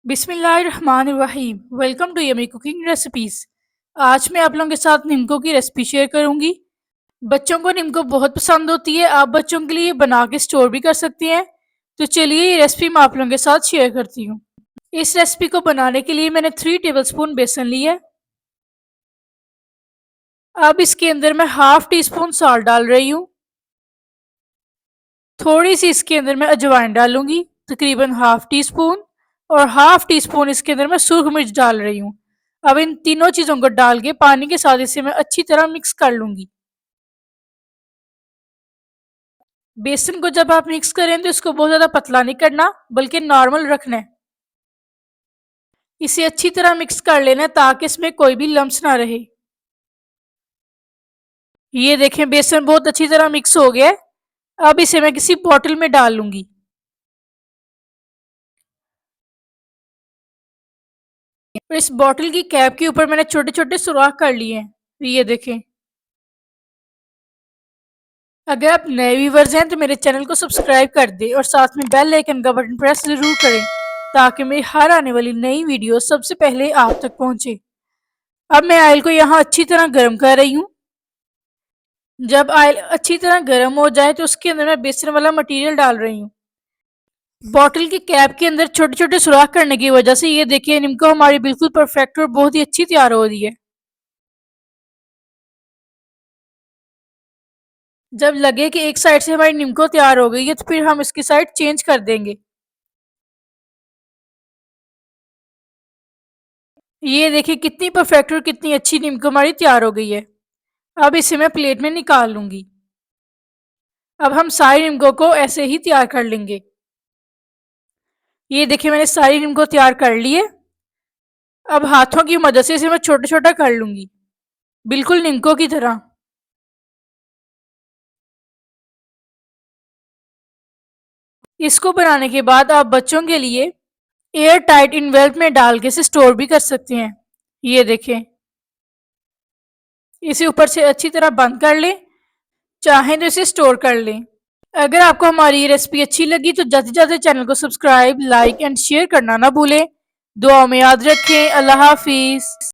बिस्मिल्लाहिर्रहमानिर्रहीम। Welcome to yummy cooking recipes. आज मैं आप लोगों के साथ निम्को की रेसिपी शेयर करूंगी। बच्चों को निम्को बहुत पसंद होती है। आप बच्चों के लिए बना के स्टोर भी कर सकती हैं। तो चलिए ये रेसिपी मैं आप लोगों के साथ शेयर करती हूँ। इस रेसिपी को बनाने के लिए मैंने 3 टेबलस्पून बेसन लिया है। अब इसके अंदर मैं हाफ टी स्पून सॉल्ट डाल रही हूँ। थोड़ी सी इसके अंदर मैं अजवाइन डालूंगी, तकरीबन हाफ टी स्पून। और हाफ टी स्पून इसके अंदर मैं सूरख मिर्च डाल रही हूँ। अब इन तीनों चीज़ों को डाल के पानी के साथ इसे मैं अच्छी तरह मिक्स कर लूंगी। बेसन को जब आप मिक्स करें तो इसको बहुत ज़्यादा पतला नहीं करना, बल्कि नॉर्मल रखना है। इसे अच्छी तरह मिक्स कर लेना है ताकि इसमें कोई भी लम्स ना रहे। ये देखें, बेसन बहुत अच्छी तरह मिक्स हो गया है। अब इसे मैं किसी बॉटल में डाल लूंगी। और इस बॉटल की कैप के ऊपर मैंने छोटे छोटे सुराख कर लिए हैं। ये देखें। अगर आप नए व्यूवर्स हैं तो मेरे चैनल को सब्सक्राइब कर दें और साथ में बेल आइकन का बटन प्रेस जरूर करें ताकि मेरी हर आने वाली नई वीडियो सबसे पहले आप तक पहुंचे। अब मैं ऑयल को यहाँ अच्छी तरह गर्म कर रही हूँ। जब ऑयल अच्छी तरह गर्म हो जाए तो उसके अंदर मैं बेसन वाला मटेरियल डाल रही हूँ। बॉटल की कैप के अंदर छोटे छोटे सुराख करने की वजह से ये देखिए निम्को हमारी बिल्कुल परफेक्ट और बहुत ही अच्छी तैयार हो रही है। जब लगे कि एक साइड से हमारी निम्को तैयार हो गई है तो फिर हम इसकी साइड चेंज कर देंगे। ये देखिए कितनी परफेक्ट और कितनी अच्छी निम्को हमारी तैयार हो गई है। अब इसे मैं प्लेट में निकाल लूंगी। अब हम सारी निम्को को ऐसे ही तैयार कर लेंगे। ये देखिए मैंने सारी निम्को तैयार कर ली है। अब हाथों की मदद से इसे मैं छोटा छोटा कर लूंगी, बिल्कुल निम्को की तरह। इसको बनाने के बाद आप बच्चों के लिए एयर टाइट इन्वेल्प में डाल के इसे स्टोर भी कर सकते हैं। ये देखें, इसे ऊपर से अच्छी तरह बंद कर लें, चाहें तो इसे स्टोर कर लें। अगर आपको हमारी ये रेसिपी अच्छी लगी तो जल्दी जल्दी चैनल को सब्सक्राइब, लाइक एंड शेयर करना ना भूलें। दुआ में याद रखें। अल्लाह हाफिज।